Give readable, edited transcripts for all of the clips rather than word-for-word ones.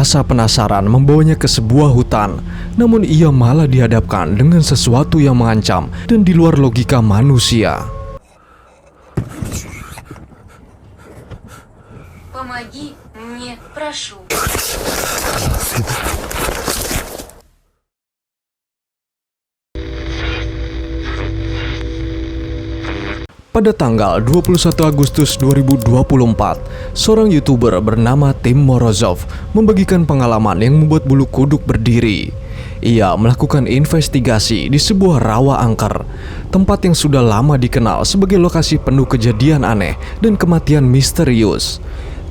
Rasa penasaran membawanya ke sebuah hutan, namun ia malah dihadapkan dengan sesuatu yang mengancam dan di luar logika manusia. Помоги мне, прошу. Pada tanggal 21 Agustus 2024, seorang YouTuber bernama Tim Morozov membagikan pengalaman yang membuat bulu kuduk berdiri. Ia melakukan investigasi di sebuah rawa angker, tempat yang sudah lama dikenal sebagai lokasi penuh kejadian aneh dan kematian misterius.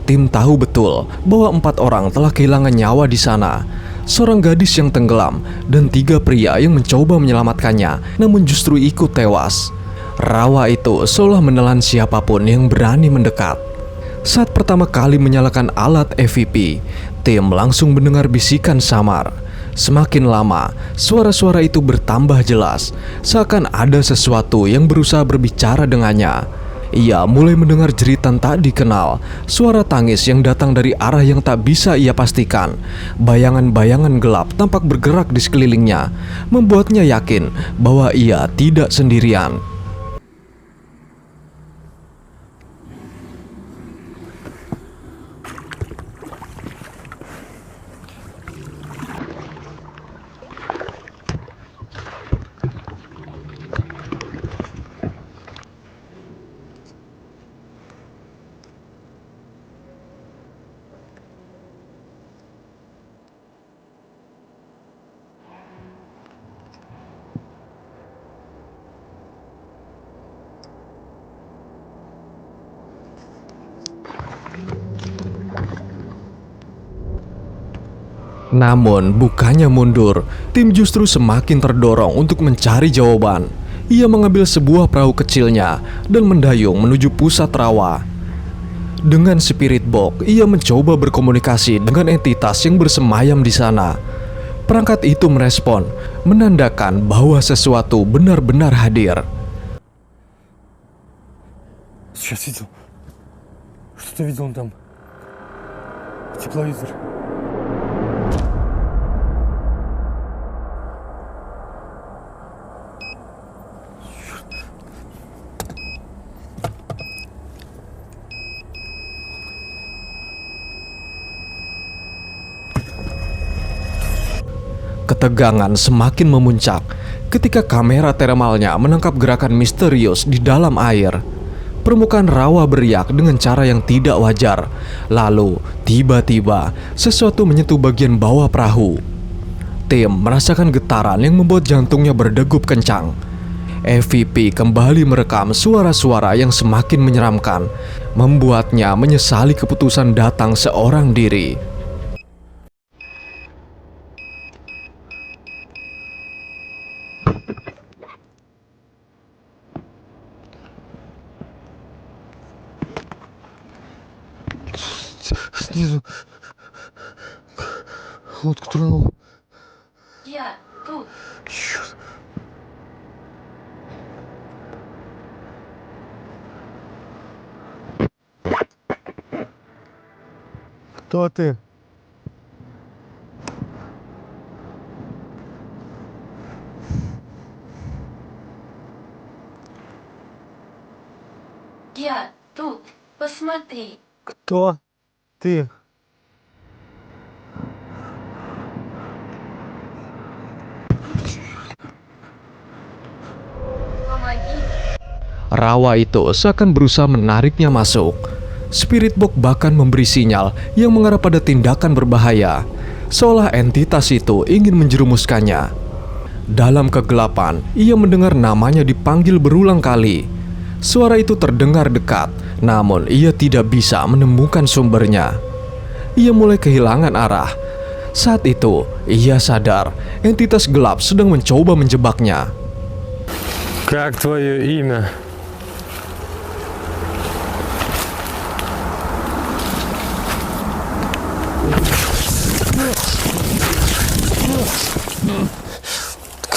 Tim tahu betul bahwa 4 orang telah kehilangan nyawa di sana. Seorang gadis yang tenggelam dan 3 pria yang mencoba menyelamatkannya namun justru ikut tewas. Rawa itu seolah menelan siapapun yang berani mendekat. Saat pertama kali menyalakan alat EVP, Tim langsung mendengar bisikan samar. Semakin lama, suara-suara itu bertambah jelas, seakan ada sesuatu yang berusaha berbicara dengannya. Ia mulai mendengar jeritan tak dikenal, suara tangis yang datang dari arah yang tak bisa ia pastikan. Bayangan-bayangan gelap tampak bergerak di sekelilingnya, membuatnya yakin bahwa ia tidak sendirian. Namun bukannya mundur, Tim justru semakin terdorong untuk mencari jawaban. Ia mengambil sebuah perahu kecilnya dan mendayung menuju pusat rawa. Dengan spirit box, ia mencoba berkomunikasi dengan entitas yang bersemayam di sana. Perangkat itu merespon, menandakan bahwa sesuatu benar-benar hadir. Сейчас видел. Что-то видел он там. Тепловизор. Ketegangan semakin memuncak ketika kamera thermalnya menangkap gerakan misterius di dalam air. Permukaan rawa beriak dengan cara yang tidak wajar. Lalu, tiba-tiba, sesuatu menyentuh bagian bawah perahu. Tim merasakan getaran yang membuat jantungnya berdegup kencang. EVP kembali merekam suara-suara yang semakin menyeramkan, membuatnya menyesali keputusan datang seorang diri. Снизу. Лодка тронула. Я тут. Черт. Кто ты? Я тут. Посмотри. Кто ты? Помоги. Rawa itu seakan berusaha menariknya masuk. Spirit box bahkan memberi sinyal yang mengarah pada tindakan berbahaya, seolah entitas itu ingin menjerumuskannya. Dalam kegelapan, ia mendengar namanya dipanggil berulang kali. Suara itu terdengar dekat, namun ia tidak bisa menemukan sumbernya. Ia mulai kehilangan arah. Saat itu, ia sadar entitas gelap sedang mencoba menjebaknya. Как твое имя?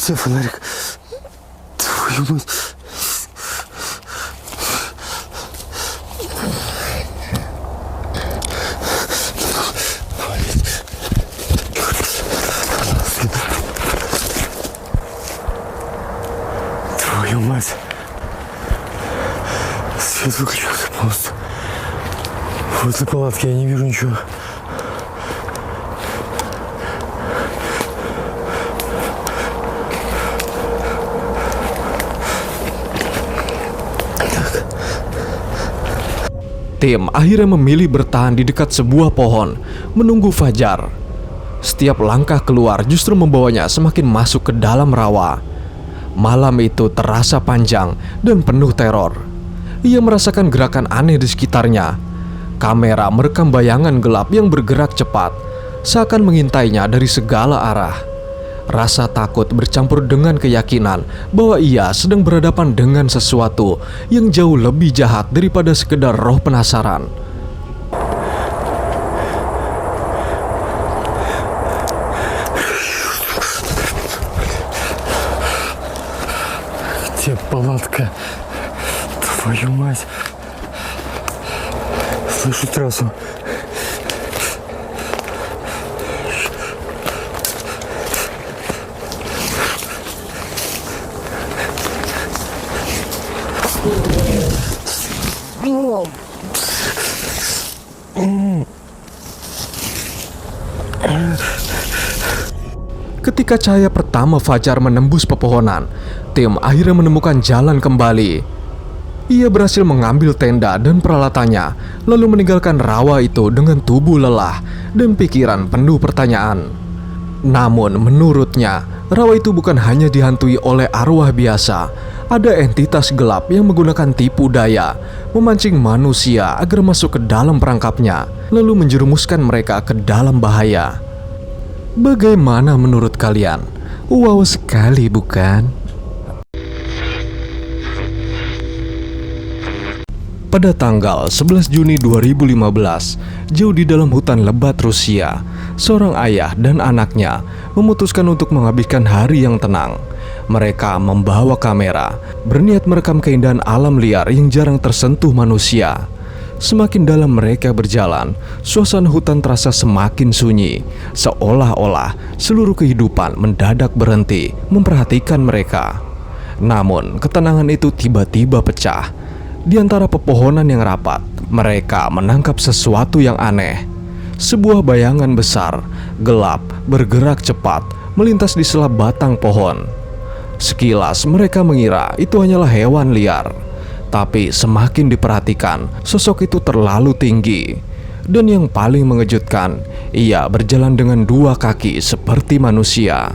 Где фонарик? Твою мать. Сейчас выключился полностью. В этой палатке я не вижу ничего. Tim akhirnya memilih bertahan di dekat sebuah pohon, menunggu fajar. Setiap langkah keluar justru membawanya semakin masuk ke dalam rawa. Malam itu terasa panjang dan penuh teror. Ia merasakan gerakan aneh di sekitarnya. Kamera merekam bayangan gelap yang bergerak cepat, seakan mengintainya dari segala arah. Rasa takut bercampur dengan keyakinan bahwa ia sedang berhadapan dengan sesuatu yang jauh lebih jahat daripada sekedar roh penasaran. Где палатка? Твою мать. Слышу трассу. Ketika cahaya pertama fajar menembus pepohonan, Tim akhirnya menemukan jalan kembali. Ia berhasil mengambil tenda dan peralatannya, lalu meninggalkan rawa itu dengan tubuh lelah dan pikiran penuh pertanyaan. Namun menurutnya, rawa itu bukan hanya dihantui oleh arwah biasa. Ada entitas gelap yang menggunakan tipu daya, memancing manusia agar masuk ke dalam perangkapnya, lalu menjerumuskan mereka ke dalam bahaya. Bagaimana menurut kalian? Wow sekali, bukan? Pada tanggal 11 Juni 2015, jauh di dalam hutan lebat Rusia, seorang ayah dan anaknya memutuskan untuk menghabiskan hari yang tenang. Mereka membawa kamera, berniat merekam keindahan alam liar yang jarang tersentuh manusia. Semakin dalam mereka berjalan, suasana hutan terasa semakin sunyi, seolah-olah seluruh kehidupan mendadak berhenti memperhatikan mereka. Namun, ketenangan itu tiba-tiba pecah. Di antara pepohonan yang rapat, mereka menangkap sesuatu yang aneh. Sebuah bayangan besar, gelap, bergerak cepat, melintas di sela batang pohon. Sekilas mereka mengira itu hanyalah hewan liar. Tapi semakin diperhatikan, sosok itu terlalu tinggi. Dan yang paling mengejutkan, ia berjalan dengan dua kaki seperti manusia.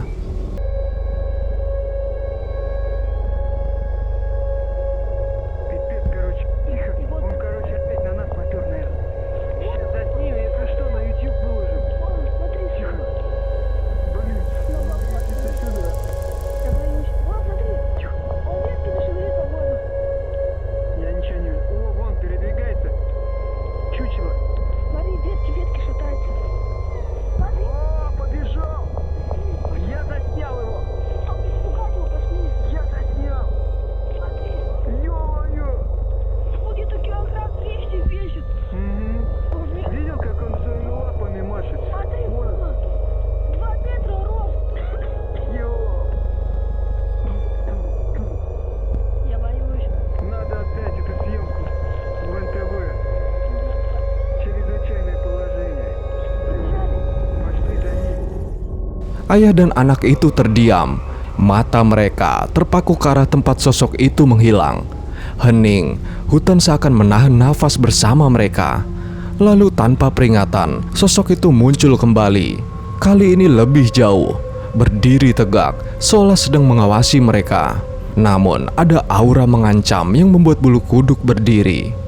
Ayah dan anak itu terdiam. Mata mereka terpaku ke arah tempat sosok itu menghilang. Hening, hutan seakan menahan nafas bersama mereka. Lalu tanpa peringatan, sosok itu muncul kembali. Kali ini lebih jauh, berdiri tegak, seolah sedang mengawasi mereka. Namun ada aura mengancam yang membuat bulu kuduk berdiri.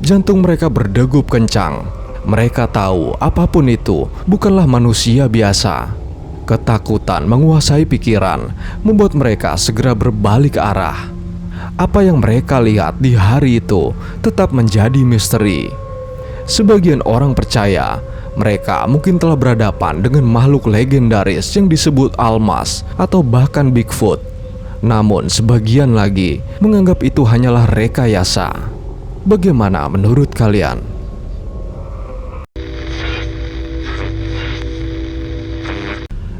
Jantung mereka berdegup kencang. Mereka tahu apapun itu bukanlah manusia biasa. Ketakutan menguasai pikiran, membuat mereka segera berbalik arah. Apa yang mereka lihat di hari itu tetap menjadi misteri. Sebagian orang percaya Mereka mungkin telah berhadapan dengan makhluk legendaris yang disebut Almas atau bahkan Bigfoot. Namun sebagian lagi menganggap itu hanyalah rekayasa. Bagaimana menurut kalian?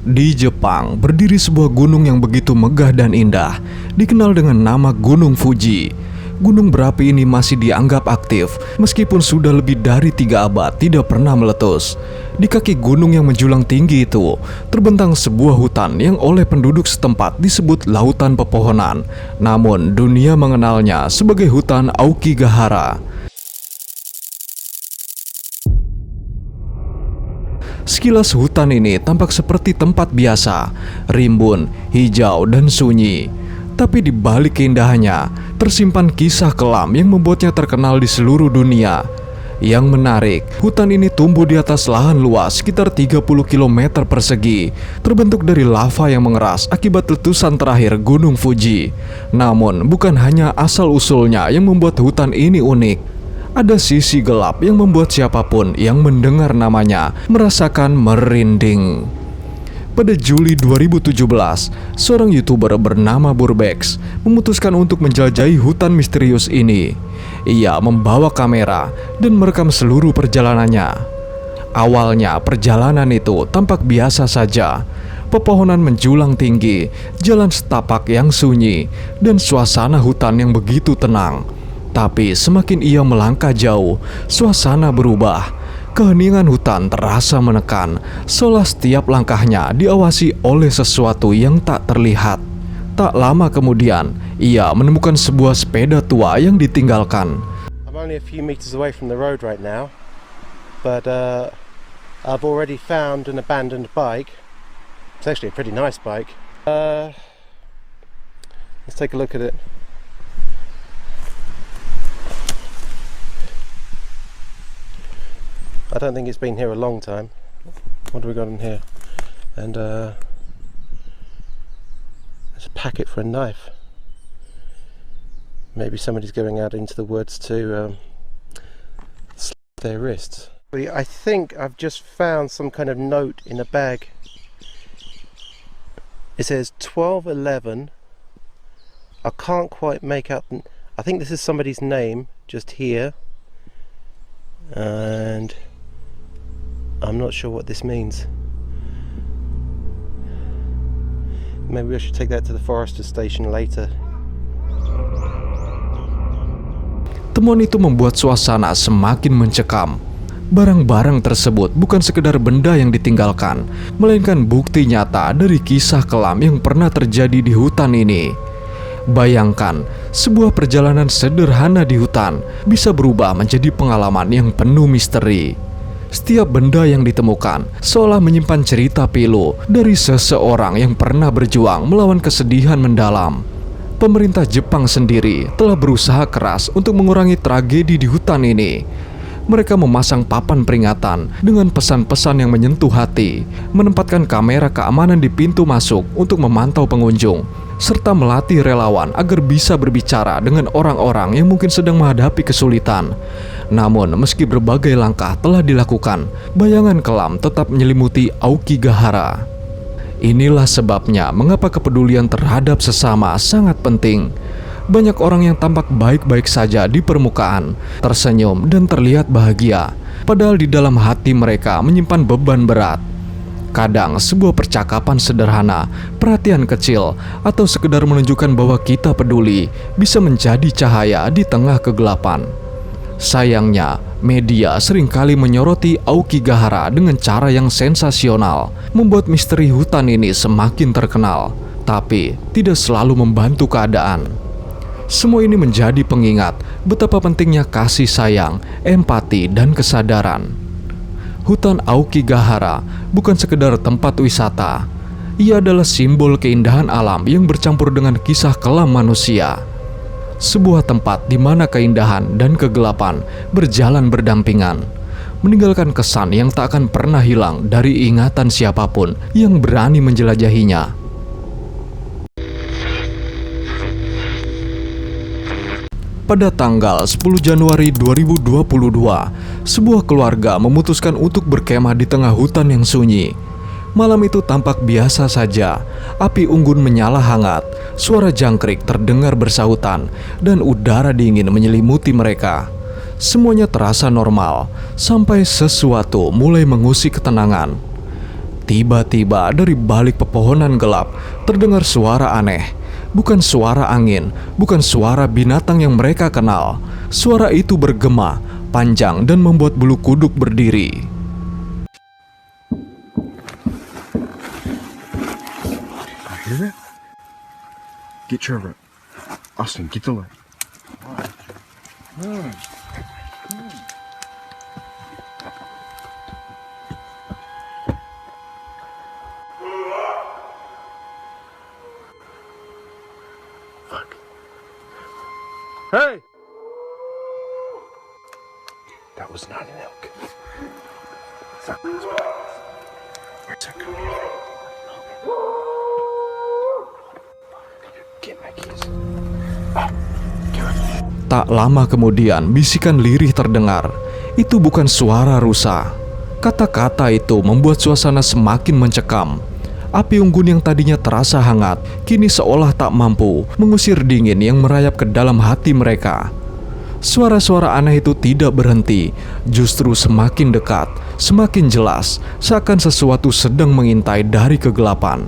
Di Jepang berdiri sebuah gunung yang begitu megah dan indah, dikenal dengan nama Gunung Fuji. Gunung berapi ini masih dianggap aktif meskipun sudah lebih dari 3 abad tidak pernah meletus. Di kaki gunung yang menjulang tinggi itu terbentang sebuah hutan yang oleh penduduk setempat disebut lautan pepohonan. Namun dunia mengenalnya sebagai hutan Aokigahara. Sekilas hutan ini tampak seperti tempat biasa, rimbun, hijau, dan sunyi. Tapi di balik keindahannya, tersimpan kisah kelam yang membuatnya terkenal di seluruh dunia. Yang menarik, hutan ini tumbuh di atas lahan luas sekitar 30 km persegi, terbentuk dari lava yang mengeras akibat letusan terakhir Gunung Fuji. Namun, bukan hanya asal-usulnya yang membuat hutan ini unik. Ada sisi gelap yang membuat siapapun yang mendengar namanya merasakan merinding. Pada Juli 2017, seorang YouTuber bernama Burbex memutuskan untuk menjelajahi hutan misterius ini. Ia membawa kamera dan merekam seluruh perjalanannya. Awalnya perjalanan itu tampak biasa saja. Pepohonan menjulang tinggi, jalan setapak yang sunyi, dan suasana hutan yang begitu tenang. Tapi semakin ia melangkah jauh, suasana berubah. Keheningan hutan terasa menekan, seolah setiap langkahnya diawasi oleh sesuatu yang tak terlihat. Tak lama kemudian, ia menemukan sebuah sepeda tua yang ditinggalkan. I'm only a few meters away from the road right now, but I've already found an abandoned bike. It's actually a pretty nice bike. Let's take a look at it. I don't think it's been here a long time. What do we got in here? And there's a packet for a knife. Maybe somebody's going out into the woods to slit their wrists. I think I've just found some kind of note in a bag. It says 1211. I can't quite make out. I think this is somebody's name just here. And I'm not sure what this means. Maybe I should take that to the forester station later. Temuan itu membuat suasana semakin mencekam. Barang-barang tersebut bukan sekedar benda yang ditinggalkan, melainkan bukti nyata dari kisah kelam yang pernah terjadi di hutan ini. Bayangkan, sebuah perjalanan sederhana di hutan bisa berubah menjadi pengalaman yang penuh misteri. Setiap benda yang ditemukan seolah menyimpan cerita pilu dari seseorang yang pernah berjuang melawan kesedihan mendalam. Pemerintah Jepang sendiri telah berusaha keras untuk mengurangi tragedi di hutan ini. Mereka memasang papan peringatan dengan pesan-pesan yang menyentuh hati, menempatkan kamera keamanan di pintu masuk untuk memantau pengunjung, serta melatih relawan agar bisa berbicara dengan orang-orang yang mungkin sedang menghadapi kesulitan. Namun, meski berbagai langkah telah dilakukan, bayangan kelam tetap menyelimuti Aokigahara. Inilah sebabnya mengapa kepedulian terhadap sesama sangat penting. Banyak orang yang tampak baik-baik saja di permukaan, tersenyum dan terlihat bahagia, padahal di dalam hati mereka menyimpan beban berat. Kadang sebuah percakapan sederhana, perhatian kecil, atau sekedar menunjukkan bahwa kita peduli bisa menjadi cahaya di tengah kegelapan. Sayangnya, media seringkali menyoroti Aokigahara dengan cara yang sensasional, membuat misteri hutan ini semakin terkenal, tapi tidak selalu membantu keadaan. Semua ini menjadi pengingat betapa pentingnya kasih sayang, empati, dan kesadaran. Hutan Aokigahara bukan sekedar tempat wisata. Ia adalah simbol keindahan alam yang bercampur dengan kisah kelam manusia. Sebuah tempat di mana keindahan dan kegelapan berjalan berdampingan, meninggalkan kesan yang tak akan pernah hilang dari ingatan siapapun yang berani menjelajahinya. Pada tanggal 10 Januari 2022, sebuah keluarga memutuskan untuk berkemah di tengah hutan yang sunyi. Malam itu tampak biasa saja. Api unggun menyala hangat, suara jangkrik terdengar bersahutan, dan udara dingin menyelimuti mereka. Semuanya terasa normal, sampai sesuatu mulai mengusik ketenangan. Tiba-tiba dari balik pepohonan gelap, terdengar suara aneh. Bukan suara angin, bukan suara binatang yang mereka kenal. Suara itu bergema, panjang, dan membuat bulu kuduk berdiri. I hear it. Get Trevor. Austin, get the light. Fuck. Hey! That was not an elk. Where's that coming from? Get my keys. Tak lama kemudian, bisikan lirih terdengar. Itu bukan suara rusa. Kata-kata itu membuat suasana semakin mencekam. Api unggun yang tadinya terasa hangat, kini seolah tak mampu mengusir dingin yang merayap ke dalam hati mereka. Suara-suara aneh itu tidak berhenti, justru semakin dekat, semakin jelas, seakan sesuatu sedang mengintai dari kegelapan.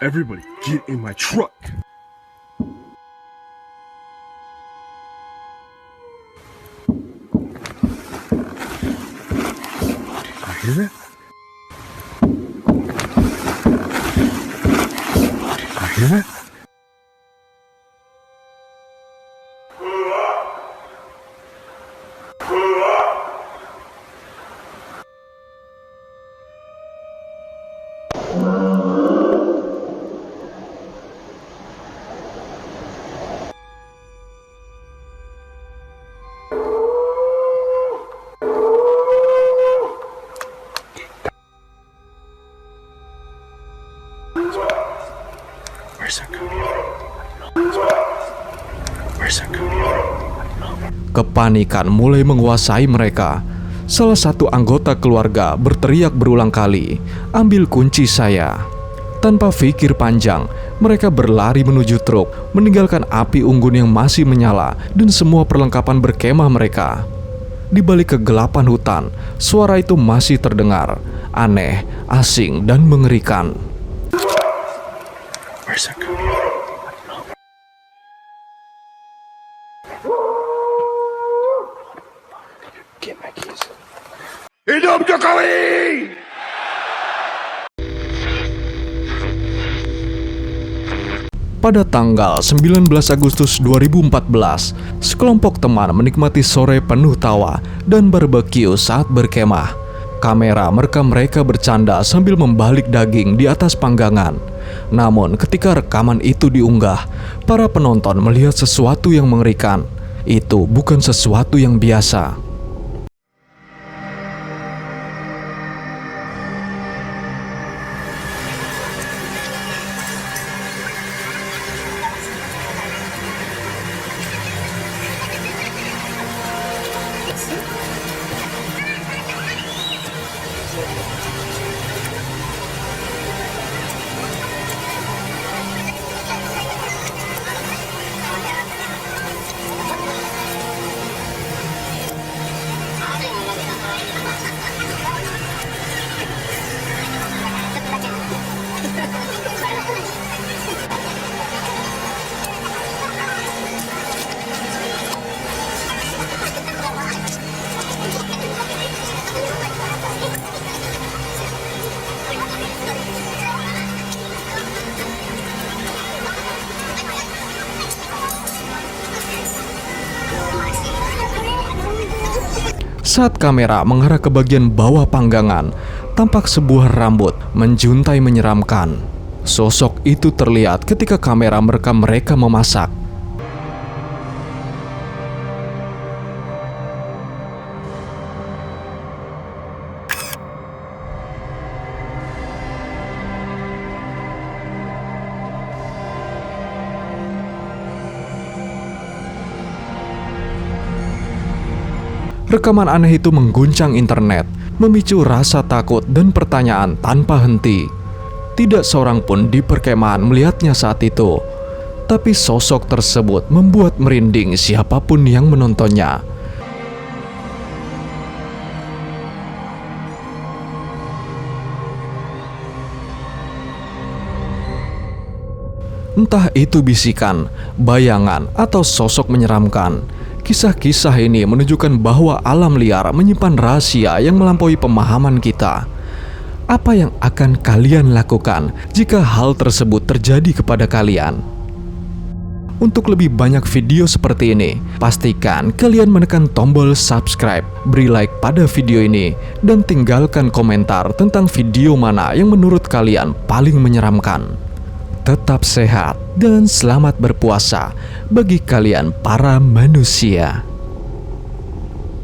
Everybody, get in my truck. I hear it. I hear it. Where's that coming from? Where's that coming from? Kepanikan mulai menguasai mereka. Salah satu anggota keluarga berteriak berulang kali, "Ambil kunci saya!" Tanpa pikir panjang, mereka berlari menuju truk, meninggalkan api unggun yang masih menyala dan semua perlengkapan berkemah mereka. Di balik kegelapan hutan, suara itu masih terdengar, aneh, asing, dan mengerikan. Where's that coming from? Get my keys. Hidup Jokowi! Pada tanggal 19 Agustus 2014, sekelompok teman menikmati sore penuh tawa dan barbeque saat berkemah. Kamera merekam mereka bercanda sambil membalik daging di atas panggangan. Namun ketika rekaman itu diunggah, para penonton melihat sesuatu yang mengerikan. Itu bukan sesuatu yang biasa. Saat kamera mengarah ke bagian bawah panggangan, tampak sebuah rambut menjuntai menyeramkan. Sosok itu terlihat ketika kamera merekam mereka memasak. Rekaman aneh itu mengguncang internet, memicu rasa takut dan pertanyaan tanpa henti. Tidak seorang pun di perkemahan melihatnya saat itu, tapi sosok tersebut membuat merinding siapapun yang menontonnya. Entah itu bisikan, bayangan, atau sosok menyeramkan, kisah-kisah ini menunjukkan bahwa alam liar menyimpan rahasia yang melampaui pemahaman kita. Apa yang akan kalian lakukan jika hal tersebut terjadi kepada kalian? Untuk lebih banyak video seperti ini, pastikan kalian menekan tombol subscribe, beri like pada video ini, dan tinggalkan komentar tentang video mana yang menurut kalian paling menyeramkan. Tetap sehat dan selamat berpuasa bagi kalian para manusia.